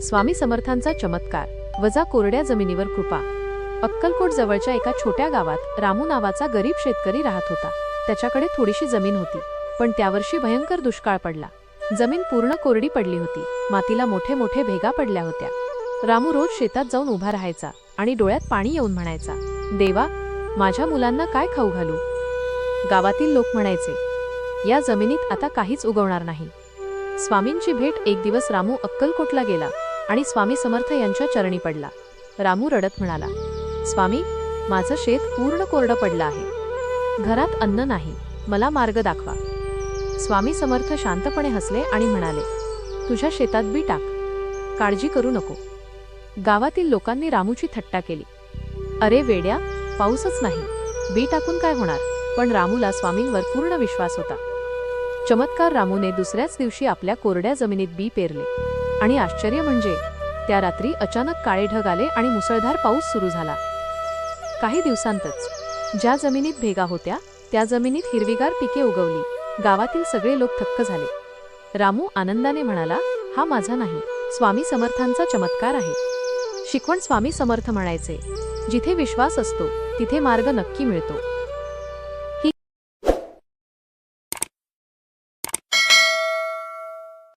स्वामी समर्थांचा चमत्कार वजा कोरड्या जमिनीवर कृपा। अक्कलकोट जवळच्या एका छोट्या गावात रामू नावाचा गरीब शेतकरी राहत होता। त्याच्याकडे थोडीशी जमीन होती, पण त्यावर्षी भयंकर दुष्काळ पडला। जमीन पूर्ण कोरडी पडली होती, मातीला मोठे मोठे भेगा पडल्या होत्या। रामू रोज शेतात जाऊन उभा राहायचा आणि डोळ्यात पाणी येऊन म्हणायचा, देवा, माझ्या मुलांना काय खाऊ घालू? गावातील लोक म्हणायचे, या जमिनीत आता काहीच उगवणार नाही। स्वामींची भेट एक दिवस रामू अक्कलकोटला गेला आणि स्वामी समर्थ यांच्या चरणी पडला। रामू रडत म्हणाला, स्वामी, माझं शेत पूर्ण कोरडं पडलं आहे, घरात अन्न नाही, मला मार्ग दाखवा। स्वामी समर्थ शांतपणे हसले आणि म्हणाले, तुझ्या शेतात बी टाक, काळजी करू नको। गावातील लोकांनी रामूची थट्टा केली, अरे वेड्या, पाऊसच नाही, बी टाकून काय होणार? पण रामूला स्वामींवर पूर्ण विश्वास होता। चमत्कार, रामूने दुसऱ्याच दिवशी आपल्या कोरड्या जमिनीत बी पेरले आणि आश्चर्य म्हणजे त्या रात्री अचानक काळे ढग आले आणि मुसळधार पाऊस सुरू झाला। काही दिवसांतच ज्या जमिनीत भेगा होत्या त्या जमिनीत हिरवीगार पिके उगवली। गावातील सगळे लोक थक्क झाले। रामू आनंदाने म्हणाला, हा माझा नाही, स्वामी समर्थांचा चमत्कार आहे। शिकवण स्वामी समर्थ म्हणायचे, जिथे विश्वास असतो तिथे मार्ग नक्की मिळतो।